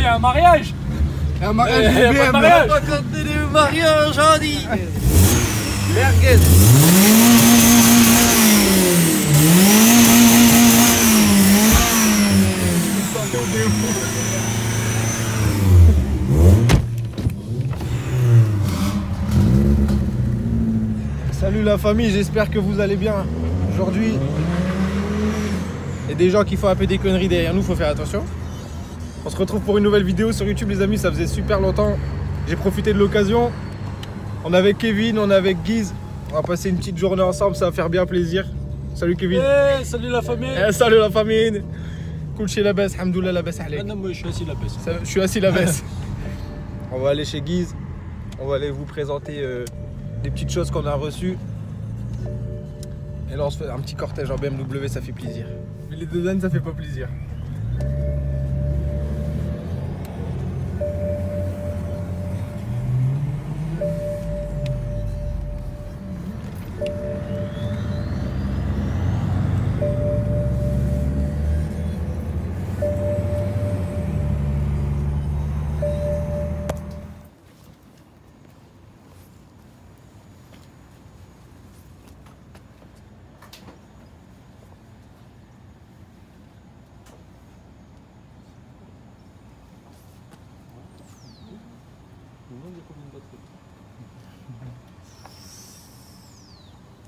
il y a un mariage. Un mariage de BM. Mariage. Pas compter les mariages, j'en dis. Merguez. Salut la famille, j'espère que vous allez bien. Aujourd'hui, il y a des gens qui font un peu des conneries derrière nous, faut faire attention. On se retrouve pour une nouvelle vidéo sur YouTube les amis, ça faisait super longtemps. J'ai profité de l'occasion. On est avec Kevin, on est avec Guise. On va passer une petite journée ensemble, ça va faire bien plaisir. Salut Kevin. Hey, salut la famille. Salut la famille. Cool chez la baisse, alhamdoulilah la baisse. Non, moi je suis assis la baisse. Je suis assis la baisse. On va aller chez Guise. On va aller vous présenter des petites choses qu'on a reçues. Et là on se fait un petit cortège en BMW, ça fait plaisir. Mais les deux ânes, ça fait pas plaisir.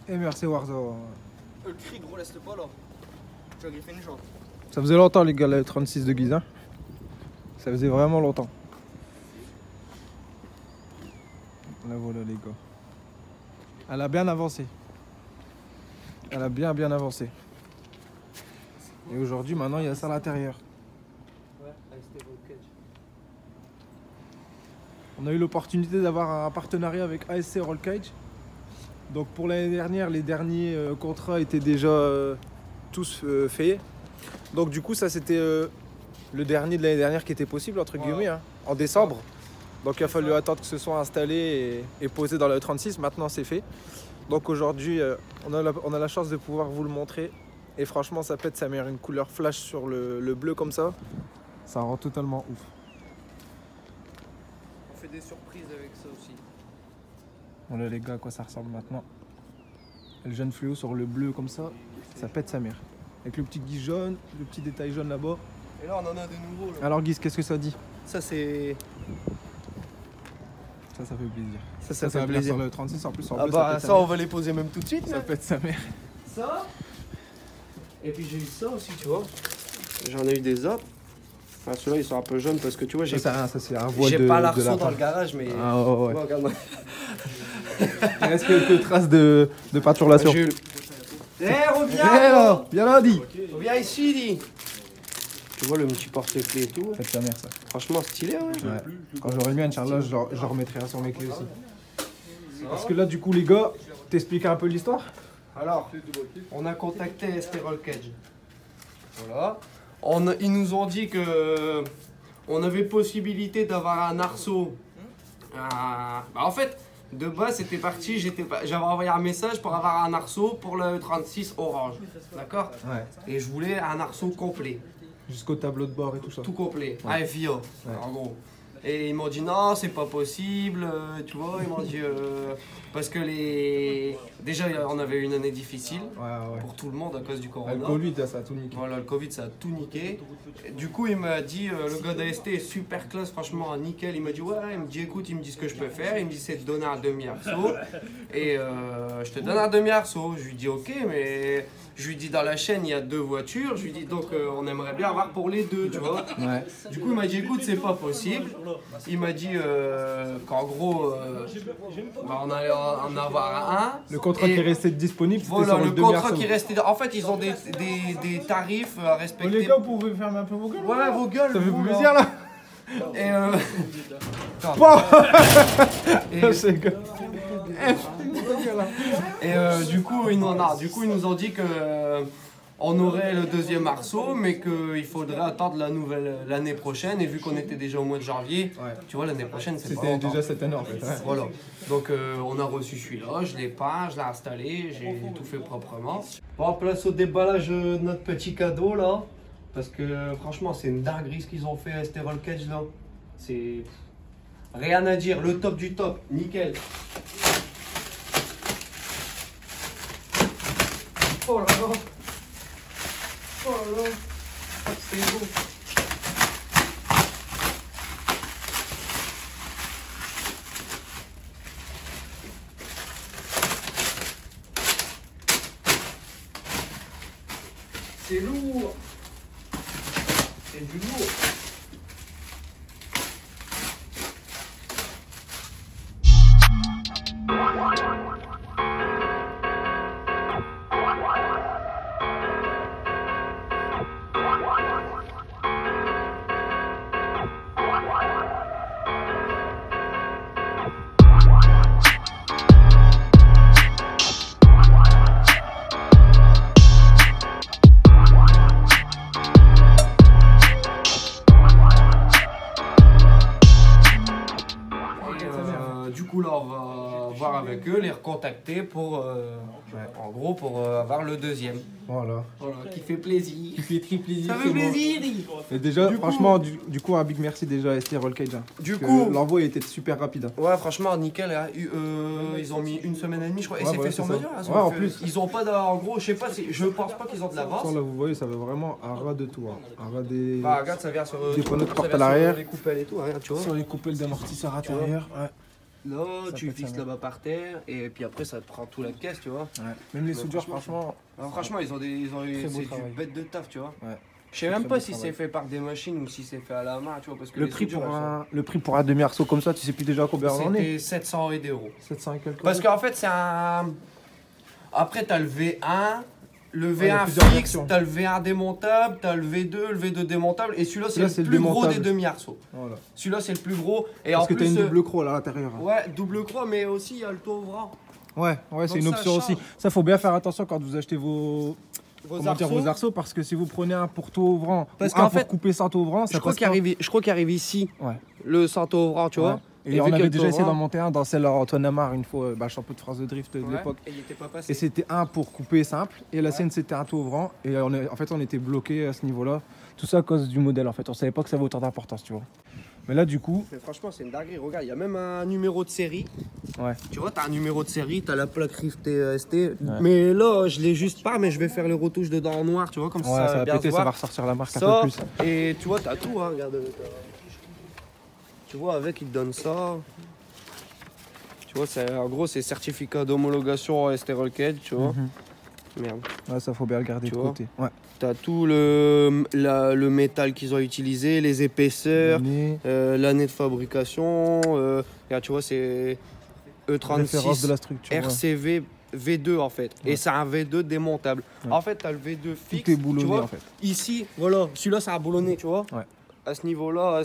Et merci Warzone. Le cri gros, laisse-le pas là. Tu vas griffer une jambe. Ça faisait longtemps les gars, la 36 de Guise. Hein. Ça faisait vraiment longtemps. Là voilà les gars. Elle a bien avancé. Elle a bien avancé. Et aujourd'hui maintenant il y a ça à l'intérieur. On a eu l'opportunité d'avoir un partenariat avec ASC Roll Cage. Donc pour l'année dernière, les derniers contrats étaient déjà tous faits. Donc du coup ça c'était le dernier de l'année dernière qui était possible entre guillemets, hein, en décembre. Donc il a fallu attendre que ce soit installé et posé dans la E36. Maintenant c'est fait. Donc aujourd'hui on a la chance de pouvoir vous le montrer. Et franchement ça pète, ça met une couleur flash sur le bleu comme ça. Ça rend totalement ouf. On fait des surprises avec ça aussi. Voilà les gars à quoi ça ressemble maintenant. Et le jaune fluo sur le bleu comme ça, ça pète sa mère. Avec le petit guise jaune, le petit détail jaune là-bas. Et là on en a de nouveaux là. Alors Guise, qu'est-ce que ça dit? Ça c'est... Ça fait plaisir. Ça va fait bien plaisir. sur le 36 en plus. En Ah bleu, bah pète sa ça mère. on va les poser même tout de suite. Ça pète sa mère. Ça. Et puis j'ai eu ça aussi tu vois. J'en ai eu des autres. Enfin ceux-là ils sont un peu jaunes parce que tu vois j'ai Ça c'est un voile j'ai de pas de l'arceau lapin. dans le garage mais... Ah ouais, ouais. Tu vois, regarde-moi. Il reste quelques traces de peinture là sur. J'ai eu le- Eh reviens là, viens là, dis. Reviens ici dis. Tu vois le petit porte-clés et tout. Pète sa mère ça. Franchement stylé ouais. Ouais. Quand j'aurai le mien, Inch'Allah, je remettrai un sur mes clés aussi. Parce que là, du coup, les gars, t'expliques un peu l'histoire? Alors, on a contacté ST Roll Cage. Voilà. Ils nous ont dit que on avait possibilité d'avoir un arceau. Bah en fait, de base, c'était parti. J'avais envoyé un message pour avoir un arceau pour le 36 orange. D'accord? Ouais. Et je voulais un arceau complet. Jusqu'au tableau de bord et tout ça. Tout complet. Ouais. AFIA, en gros. Et ils m'ont dit non, c'est pas possible, tu vois, ils m'ont dit parce que déjà on avait eu une année difficile Ouais. pour tout le monde à cause du Le corona. Covid, ça a tout niqué. Voilà, le Covid ça a tout niqué. Et du coup il m'a dit le gars d'AST est super classe, franchement nickel. Il m'a dit ouais, il me dit écoute, il me dit ce que je peux faire, il me dit c'est de donner un demi-arceau et je te donne un demi-arceau. Je lui dis ok, mais je lui dis dans la chaîne il y a 2 voitures, je lui dis donc on aimerait bien avoir pour les 2, tu vois. Ouais. Du coup, il m'a dit écoute, c'est pas possible. Il m'a dit qu'en gros, on allait en avoir un. Le contrat Et qui est resté disponible, c'était voilà, sur le le contrat qui restait. En fait, ils ont des tarifs à respecter. Les gars, vous pouvez fermer un peu vos gueules? Ouais, vos gueules. Ça fait vous, plaisir là. Et C'est que- du coup, ils nous ont dit que on aurait le 2e arceau, mais qu'il faudrait attendre l'année prochaine. Et vu qu'on était déjà au mois de janvier, Ouais. tu vois, l'année prochaine, c'est pas C'était longtemps. déjà cette année en fait. Ouais. Voilà. Donc on a reçu celui-là, je l'ai peint, je l'ai installé, j'ai tout fait proprement. Bon, place au déballage de notre petit cadeau là. Parce que franchement, c'est une dinguerie ce qu'ils ont fait à ST Roll Cage là. C'est rien à dire, le top du top, nickel. Oh là là. Oh là là. C'est beau. C'est lourd. C'est du lourd. Du coup là on va voir avec eux, les recontacter pour en gros pour avoir le deuxième. Voilà. Voilà, qui fait plaisir. Qui fait très plaisir. Ça fait plaisir. Et déjà, Du franchement, du coup, un big merci déjà à ST Roll Cage. Hein, Du parce coup, que l'envoi était super rapide. Hein. ouais franchement nickel. Hein. Ils ont mis une semaine et demie je crois. Et Ouais, c'est ouais, fait sur c'est ça. mesure. Hein, Ouais, en plus. Ils ont pas en gros je sais pas je pense pas qu'ils ont de l'avance. Ça, là, vous voyez, ça va vraiment un ras de tout. Hein. Un ras des... Bah regarde ça vient sur Des panneaux de ça porte vient à l'arrière. sur les coupelles et tout, regarde tu vois. Sur les coupelles d'amortisseurs intérieurs. Ouais. Là, Ça tu peut être fixes ça, là-bas par terre et puis après ça te prend tout la caisse, tu vois. Ouais. Même les Mais soudures, franchement, franchement. franchement, ils ont Très beau c'est travail. du bête de taf, tu vois. Ouais. Je sais même Très pas beau si travail. c'est fait par des machines ou si c'est fait à la main, tu vois, parce que Le les prix, soudures, le prix pour un demi-arceau comme ça, tu sais plus déjà combien on en est. c'était 700 €. 700 et quelques. 'Parce qu'en fait, c'est un. Après, t'as le V1, le il y a V1 plusieurs fixe, versions. t'as le V1 démontable, t'as le V2 démontable, et celui-là, c'est Celui-là, le c'est le plus gros des démontable. demi-arceaux. Voilà. Celui-là, c'est le plus gros. Et Parce en que plus, t'as une double croix là à l'intérieur. Hein. ouais, double croix, mais aussi il y a le toit ouvrant. Ouais, c'est Donc une ça option change. aussi. Ça, faut bien faire attention quand vous achetez vos vos arceaux, parce que si vous prenez un pour tout ouvrant, Parce ou un qu'en pour fait, couper sans tout ouvrant, ça Je crois passe qu'il pas. arrive ici, Ouais. le Santo ouvrant, tu vois. Ouais. Et on vu qu'il y a avait le déjà essayé toit d'en monter un dans celle à Antoine Amar une fois, champion de France de drift de ouvrant, l'époque. et il était pas passé. Et c'était un pour couper simple, et la sienne c'était un tout ouvrant. Et en fait, on était bloqué à ce niveau-là. Tout ça à cause du modèle en fait. On savait pas que ça avait autant d'importance, tu vois. Mais là, du coup, Mais franchement, c'est une dinguerie. Regarde, il y a même un numéro de série. ouais. Tu vois, t'as un numéro de série, t'as la plaque riftée ST. Mais là, je l'ai juste pas, mais je vais faire les retouches dedans en noir, tu vois, comme Ouais, ça ça va bien péter, se ça voir. va ressortir la marque un Ça, peu plus. et tu vois, t'as tout, hein, regarde. Tu vois, avec, il te donne ça. Tu vois, en gros, c'est certificat d'homologation ST Roll Cage, tu vois. Mhm. Merde. Ouais, ça faut bien le garder Tu de vois. côté. Ouais. T'as tout le métal qu'ils ont utilisé, les épaisseurs, L'année, l'année de fabrication. Regarde, tu vois, c'est référence E36 de la structure. ouais. RCV V2 en fait. Ouais. Et c'est un V2 démontable. Ouais. En fait, t'as le V2 fixe. Tout est tu boulonné vois. en fait. Ici, voilà, celui-là, c'est un boulonné, tu vois. Ouais. À ce niveau-là,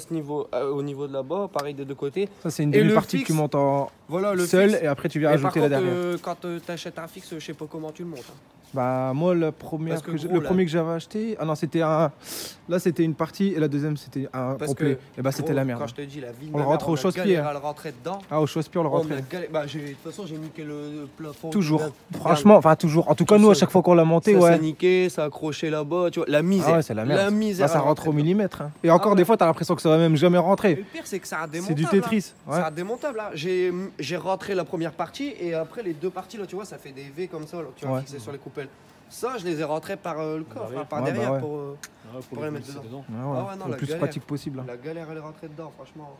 au niveau de là-bas, pareil des deux côtés. Ça, c'est une Et le demi-partie que tu fixe, montes en Voilà le seul fixe. et après tu viens Et par rajouter la contre, derrière. quand t'achètes un fixe, je sais pas comment tu le montes. Hein. Bah, moi, le Parce que gros, le là- premier que j'avais acheté, ah non, c'était un. Là, c'était une partie et la deuxième, c'était un Parce complet. que, Et bah, c'était gros, la merde. Quand je te dis la vie de On ma le mère, rentre au a chausse-pied, galéré hein. à le rentrer dedans. Ah, au chausse-pied, on le On a rentrait. galéré. De toute façon, j'ai niqué le plafond. Toujours. Bien. Franchement, enfin, toujours. En tout cas, Tout nous, à seul. chaque fois qu'on l'a monté, Ça ouais. s'est niqué, ça a accroché là-bas, tu vois. La misère. Ah ouais, c'est la merde. La misère. Là, ça à rentre au rentrer millimètre. Hein. Et encore, ouais. des fois, t'as l'impression que ça va même jamais dedans. Et rentrer. le pire, c'est que ça a C'est démontable. du Tetris. Là. Ouais. Ça a démontable. Là. J'ai rentré la première partie et après les deux parties, là, tu vois, ça fait des V comme ça, là, tu vois, Ouais. fixés sur les coupelles. Ça, je les ai rentrés par le coffre, derrière. par Ouais, bah derrière ouais. pour Ouais, Pour les mettre dedans. Ouais, Ah ouais, non, le la plus galère. pratique possible. Hein. la galère à les rentrer dedans, franchement.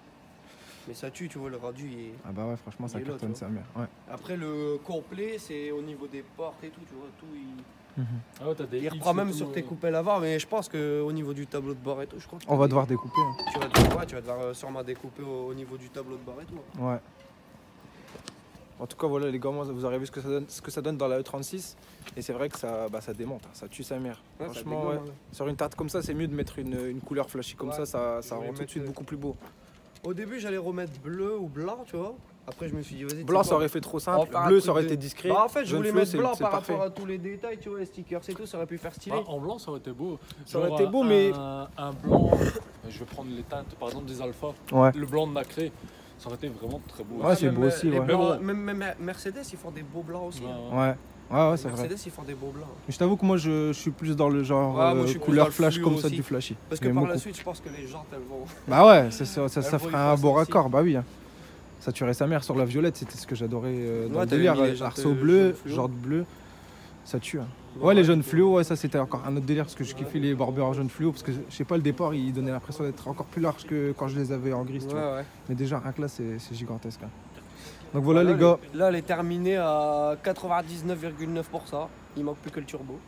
Mais ça tue, tu vois, le rendu. Ah bah ouais, franchement, ça Il est là, cartonne tu sa mère. Ouais. Après, le complet, c'est au niveau des portes et tout, tu vois, tout. Ah ouais, t'as des Il X reprend et même tout, sur tes coupelles avant, mais je pense qu'au niveau du tableau de bord et tout, je crois que On va devoir découper. Hein. tu vas devoir sûrement découper au niveau du tableau de bord et tout. Ouais. En tout cas, voilà les gars, moi, vous avez vu ce que ça donne dans la E36. Et c'est vrai que ça démonte, hein, ça tue sa mère. Ouais, ça Franchement, dégomme, ouais. hein. Sur une tarte comme ça, c'est mieux de mettre une couleur flashy comme Ouais. ça Je rend voulais tout de suite mettre, beaucoup plus beau. Au début, j'allais remettre bleu ou blanc, tu vois. Après, je me suis dit, vas-y. Blanc, tu sais ça quoi, aurait fait trop on simple. va faire un Bleu, truc ça aurait de- été discret. Bah, en fait, je Jaune voulais fluo, mettre blanc c'est par parfait. rapport à tous les détails, tu vois, les stickers et tout, ça aurait pu faire stylé. Bah, en blanc, ça aurait été beau. Ça aurait Genre, été beau, mais- Un blanc, je vais prendre les teintes, par exemple, des alphas. Ouais. Le blanc de nacré, ça aurait été vraiment très beau. Ouais, c'est Même, beau aussi, les ouais. blancs- Mais même Mercedes, ils font des beaux blancs aussi. Ouais, hein. ouais. Ouais. Ouais, ouais, c'est vrai. Mercedes, ils font des beaux blancs. Mais je t'avoue que moi, je suis plus dans le genre Ouais, moi, je suis plus dans couleur le flash fluo comme ça aussi. du flashy. Parce que J'aime par beaucoup. la suite, je pense que les jantes, elles vont. Bah ouais, ça Elle ferait voit un une beau fois, c'est raccord, bah oui. Hein. Ça tuerait sa mère sur la violette, c'était ce que j'adorais dans Ouais, le t'avais délire. mis les jantes, Arceau bleu, jaune fluo. genre bleu, ça tue. Hein. Ouais, les jaunes fluo, ouais, ça c'était encore un autre délire parce que je kiffais les barbeurs jaunes fluo parce que je sais pas, le départ il donnait l'impression d'être encore plus large que quand je les avais en gris. Tu vois. Ouais. Mais déjà, rien que là, c'est gigantesque. Hein. Donc voilà, les gars. Là, elle est terminée à 99,9%. Il manque plus que le turbo.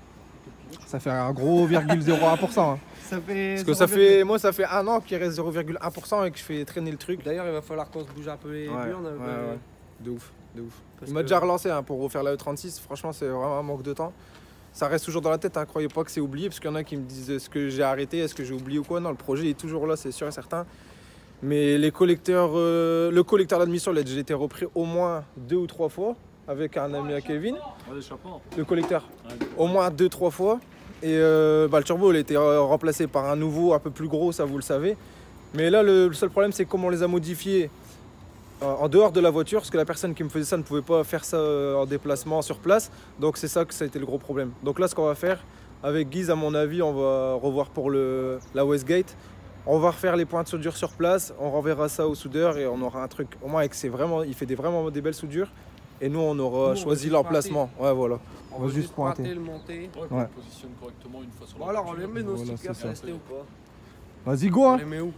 Ça fait un gros 0,01%. Hein. Ça fait. Parce que ça fait, moi, ça fait un an qu'il reste 0,1% et que je fais traîner le truc. D'ailleurs, il va falloir qu'on se bouge un peu les burnes. ouais. De ouf, de ouf. Parce Il m'a que- déjà relancé hein, pour refaire la E36. Franchement, c'est vraiment un manque de temps. Ça reste toujours dans la tête. Hein. Croyez pas que c'est oublié parce qu'il y en a qui me disent est-ce que j'ai arrêté, est-ce que j'ai oublié ou quoi. Non, le projet est toujours là, c'est sûr et certain. Mais les collecteurs, le collecteur d'admission, il a déjà été repris au moins 2 ou 3 fois avec un ami à Kevin. Ouais, chapeau. Le collecteur, Ouais. au moins 2-3 fois. Et le turbo, il a été remplacé par un nouveau, un peu plus gros, ça vous le savez. Mais là, le seul problème, c'est comment on les a modifiés en dehors de la voiture, parce que la personne qui me faisait ça ne pouvait pas faire ça en déplacement sur place. Donc c'est ça que ça a été le gros problème. Donc là, ce qu'on va faire, avec Guise, à mon avis, on va revoir pour la Westgate. On va refaire les points de soudure sur place, on renverra ça au soudeur et on aura un truc. Au moins, avec il fait vraiment des belles soudures. Et nous, on aura Nous, on choisi va l'emplacement. Ouais, voilà. On va va juste pointer. le monter. Ouais, qu'on Ouais. le positionne correctement une fois sur Bon, la alors, on voiture. les met nos Voilà, stickers c'est ça. AST ou pas Vas-y, go On hein. les met où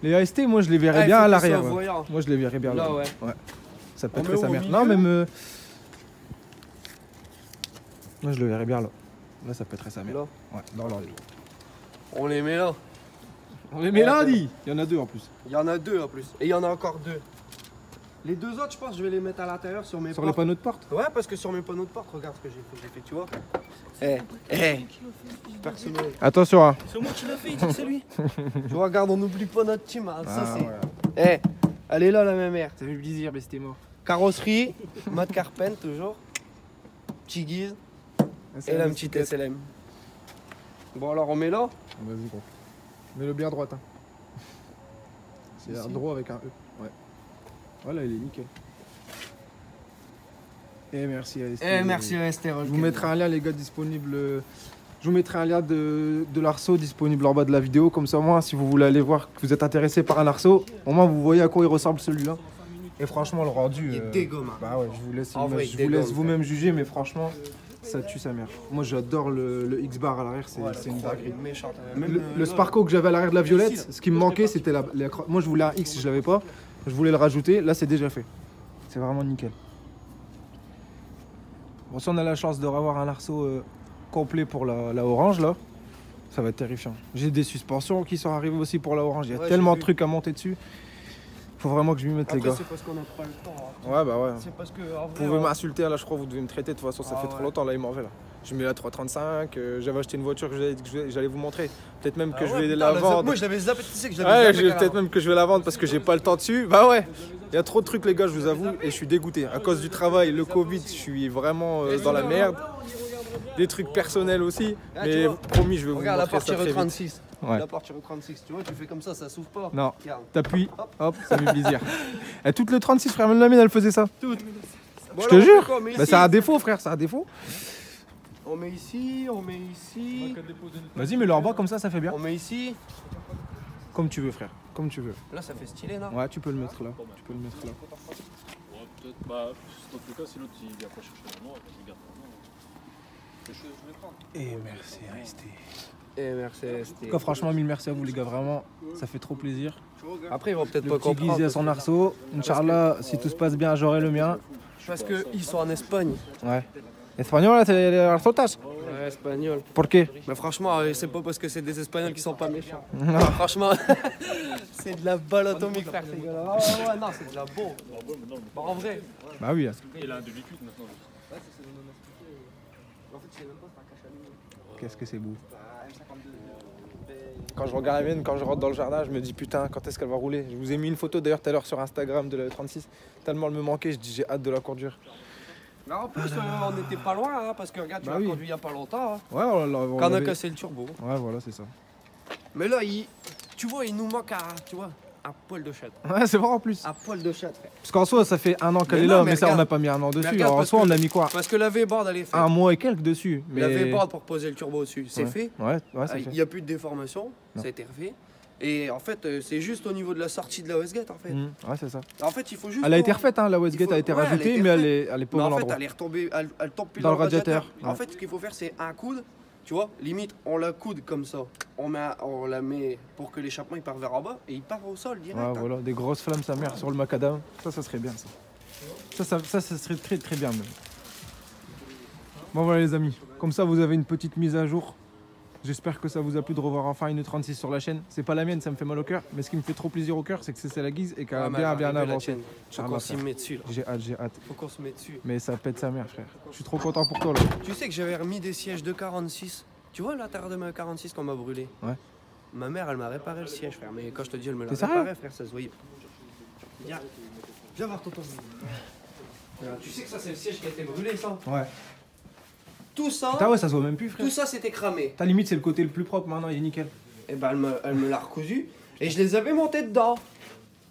Les AST, moi, je les verrais Ah, il bien faut à qu'ils l'arrière. soient Ouais. voyants. Moi, je les verrais bien Là, là. ouais. Ça On met pèterait où, sa au mère. milieu Non, même. Moi, je le verrais bien là. Là, ça pèterait sa mère. Là. Ouais, dans l'ordre. On les met là. On les met là, dit. Il y en a deux en plus. Il y en a deux en plus. Et il y en a encore deux. Les deux autres, je pense, je vais les mettre à l'intérieur sur mes Sur les portes. panneaux de porte. Ouais, parce que sur mes panneaux de porte, regarde ce que j'ai fait, tu vois. Personnel. Attention, hein. C'est moi qui l'ai fait, il dit que c'est lui. Tu vois, regarde, on n'oublie pas notre team. Hein. Ça, Ah, c'est. ouais. Elle est là, la même mère. Ça fait plaisir, mais c'était mort. Carrosserie, Matt Carpen, toujours. Petit guise. Et la petite SLM. Bon, alors, on met là. Vas-y, gros. Mets-le bien à droite. Hein. C'est Ici. un droit avec un E. Ouais. Voilà, il est nickel. Et merci AST. merci, AST. Je vous mettrai un lien, les gars, disponible. Je vous mettrai un lien de l'arceau disponible en bas de la vidéo. Comme ça, moi, si vous voulez aller voir, que vous êtes intéressé par un arceau, au moins vous voyez à quoi il ressemble celui-là. Et franchement, le rendu. Il est dégommant. Bah ouais, je vous laisse, En vrai, je il vous laisse dégomme, vous-même juger, mais franchement, ça tue sa mère. Moi, j'adore le X-Bar à l'arrière, c'est une dinguerie. méchante. Le Sparco que j'avais à l'arrière de la violette, ce qui me manquait, c'était moi, je voulais un X, je l'avais pas. Je voulais le rajouter. Là, c'est déjà fait. C'est vraiment nickel. Bon, si on a la chance de revoir un arceau complet pour la orange, là, ça va être terrifiant. J'ai des suspensions qui sont arrivées aussi pour la orange. Il y a Ouais, tellement j'ai de vu. trucs à monter dessus. Faut vraiment que je m'y mette, les Après, gars. c'est parce qu'on n'a pas le temps. hein. Ouais, bah ouais. C'est parce que. En Vous vrai, pouvez on- m'insulter, là, je crois, vous devez me traiter. De toute façon, ça Ah fait trop ouais. longtemps, là, il m'en veut, là. Je mets la 335, j'avais acheté une voiture que j'allais vous montrer. Peut-être même que Ah je ouais, vais putain, la la vendre. Moi, je l'avais zappé, tu sais que je Ouais, l'avais zappé. peut-être même que je vais la vendre parce que j'ai pas le temps dessus. Bah ouais, il y a trop de trucs, les gars, je vous avoue, et je suis dégoûté. À cause du travail, le Covid, je suis vraiment dans la merde. Des trucs personnels aussi, Ah, tu mais vois. promis, je vais vous Regarde la montrer ça portière très vite. 36. Ouais. La portière 36, tu vois, tu fais comme ça s'ouvre pas. Non, Regarde. t'appuies, hop, ça fait plaisir. Et toute le 36, frère, même la mienne, elle faisait ça. Bon, Je alors, te on jure. fait quoi, on met Bah, ici c'est un défaut, frère, c'est un défaut. On met ici, on met ici, Vas-y, mets-le en bas, comme ça fait bien. on met ici. Comme tu veux, frère, comme tu veux. Là, ça fait stylé, là. Ouais, tu peux le mettre là. Tu peux le mettre là. Ouais, peut-être. Bah, dans tous les cas, si l'autre il vient pas chercher le noir, il garde le noir. Je vais prendre. Et merci, AST. Et merci. En tout cas, franchement, mille merci à vous, les gars, vraiment, ça fait trop plaisir. Après, ils vont peut-être Le pas petit comprendre. Guizy à son arceau. Inch'Allah, si tout se passe bien, j'aurai le mien. Parce qu'ils sont en Espagne. Ouais. Espagnol, c'est les arzotas. Ouais, espagnol. ¿Por qué? Mais franchement, c'est pas parce que c'est des Espagnols qui sont pas méchants. Non. Franchement, c'est de la balle atomique, frère, ces gars-là. Ah ouais, non, c'est de la bombe. Bah, en vrai. Bah oui. Il a un demi-cuite maintenant. Qu'est-ce que c'est beau. Quand je regarde la mienne, quand je rentre dans le jardin, je me dis putain, quand est-ce qu'elle va rouler? Je vous ai mis une photo d'ailleurs tout à l'heure sur Instagram de la 36. Tellement elle me manquait, je dis j'ai hâte de la conduire. Mais en plus, on n'était pas loin, hein, parce que regarde, tu Bah l'as oui. conduit il y a pas longtemps. Hein. Ouais, on Quand on a l'avait- cassé le turbo. Ouais, voilà, c'est ça. Mais là, tu vois, il nous manque à. Tu vois, à poil de chatte. Ouais, c'est vrai en plus. À poil de chatte, frère. Parce qu'en soi, ça fait un an qu'elle Mais est non, là, mais mais ça, on regarde. n'a pas mis un an dessus. regarde, Alors en parce soi, que- on a mis quoi? Parce que la V-board, elle est faite. Un mois et quelques dessus. Mais... La V-board pour poser le turbo dessus, c'est Ouais. fait. Ouais, c'est Il fait. n'y a plus de déformation, Non. ça a été refait. Et en fait, c'est juste au niveau de la sortie de la Westgate en fait. Ouais, c'est ça. En fait, il faut juste. Elle a été voir- refaite, hein, la Westgate a été Ouais, elle a rajoutée, été mais refaite. elle est pas Mais au en bon fait, endroit. elle est retombée, elle tombe pile Dans dans le radiateur, En ouais. fait, ce qu'il faut faire, c'est un coude. Tu vois, limite, on la coude comme ça. On la met pour que l'échappement il part vers en bas et il part au sol direct. Ouais, hein. voilà, des grosses flammes, sa mère, sur le macadam. Ça serait bien, ça. Ça serait très, très bien, même. Bon, voilà, les amis. Comme ça, vous avez une petite mise à jour. J'espère que ça vous a plu de revoir enfin une 36 sur la chaîne. C'est pas la mienne, ça me fait mal au cœur. Mais ce qui me fait trop plaisir au cœur, c'est que c'est la guise et qu'elle a Ah, mais bien, elle va bien arriver, la avancé. tienne. Faut qu'on Inch'Allah, s'y frère. met dessus. Là. J'ai hâte. Faut qu'on se mette dessus. Mais ça pète sa mère, frère. Je suis trop content pour toi, là. Tu sais que j'avais remis des sièges de 46. Tu vois l'intérieur de ma 46 qu'on m'a brûlé. Ouais. Ma mère, elle m'a réparé le siège, frère. Mais quand je te dis, elle me l'a T'es sérieux réparé, frère, ça se voyait. Viens, viens voir tonton. Tu sais que ça, c'est le siège qui a été brûlé, ça. Ouais. Tout ça, Putain, ouais, ça se voit même plus, frère. tout ça, c'était cramé. Ta limite, c'est le côté le plus propre maintenant, il est nickel. Et ben, elle me l'a recousu. Et je les avais montés dedans.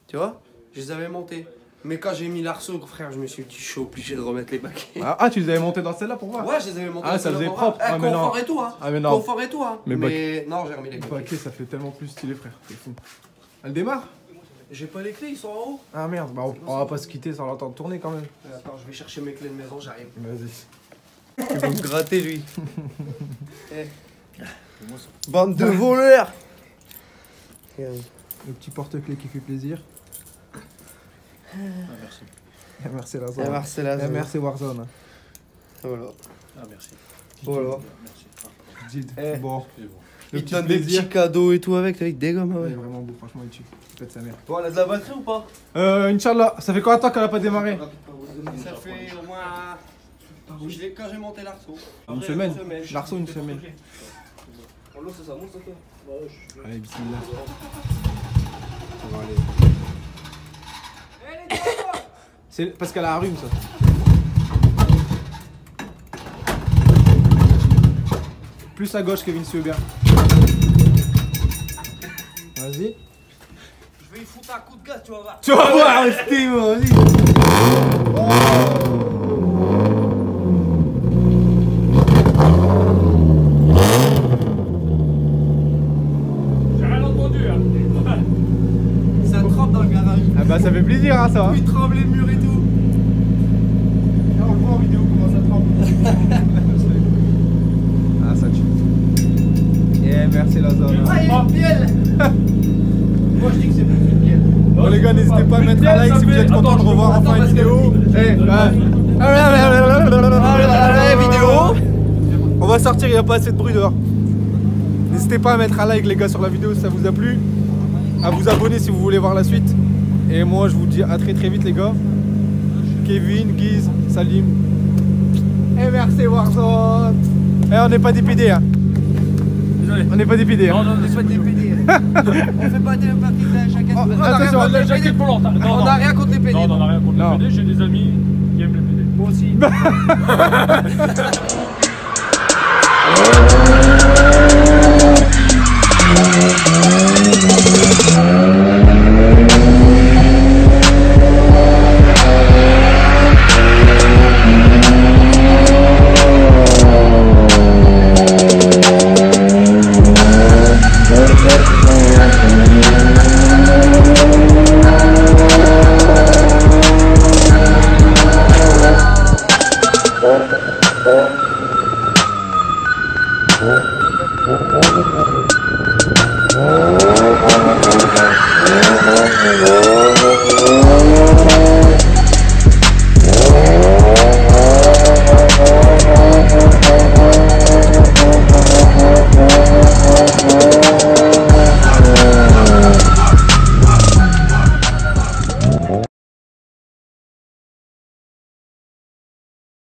Tu vois, je les avais montés. Mais quand j'ai mis l'arceau, frère, je me suis dit, je suis obligé de remettre les baquets. Ah, tu les avais montés dans celle-là pour voir? Ouais, je les avais montés. Ah, dans ça le faisait laboratoire. propre. Ah, mais non. Confort et tout, hein. Ah, mais non. Confort et tout, hein. Mais Mais non, j'ai remis les Le baquets. paquet, ça fait tellement plus stylé, frère. C'est fou. Elle démarre? J'ai pas les clés, ils sont en haut. Ah merde, bah on va pas se quitter sans l'entendre tourner quand même. Attends, je vais chercher mes clés de maison, j'arrive. Vas-y. Il va me gratter, lui. Et moi, ça- Bande de voleurs. Le petit porte-clés qui fait plaisir. Ah, merci. Merci la Et zone. merci la zone. Merci Warzone. Voilà. Ah, merci. Voilà. Merci. Ah, Jid. Eh. Bon. c'est bon. Le Il te petit donne des plaisir. petits cadeaux et tout avec des gommes, Ouais, ouais. vraiment beau, franchement, il tue. Il pète sa mère. Bon, elle a de la batterie ou pas? Inch'Allah, ça fait combien de temps qu'elle a pas démarré? Ça fait au moins. Quand j'ai monté l'arceau. Une semaine. L'arceau, une semaine. L'eau, c'est ça, monte ça, toi. Allez, bismillah. Ça va aller. C'est parce qu'elle a un rhume, ça. Plus à gauche, Kevin, si tu veux bien. Vas-y. Je vais y foutre un coup de gaz, tu vas voir. Tu vas voir, Steve, vas-y. J'ai rien entendu, hein. Ça trempe dans le garage. Ah bah ça fait plaisir, hein, ça. Il tremble les murs et tout. On le voit en vidéo comment ça tremble. Ah, ça tue. Yeah, merci la zone. Ah, il y a une bielle. Moi, je dis que c'est plus une bielle. Bon les gars, n'hésitez pas à mettre un like si vous êtes content de revoir enfin une vidéo. Vidéo. On va sortir, il n'y a pas assez de bruit dehors. N'hésitez pas à mettre un like les gars sur la vidéo si ça vous a plu. À vous abonner si vous voulez voir la suite. Et moi je vous dis à très vite les gars. Kevin, Guise, Salim. Et merci Warzone. Eh on n'est pas des PD hein. Désolé. On n'est pas des PD hein. Non, non, On fait pas des PD. On fait pas des parties de la jaquette. Oh, On a attention, rien contre La les jaquette PD. pour longtemps. Non, On non. a rien contre les PD. Non, on a rien contre Non. les PD. J'ai des amis qui aiment les PD. Moi aussi.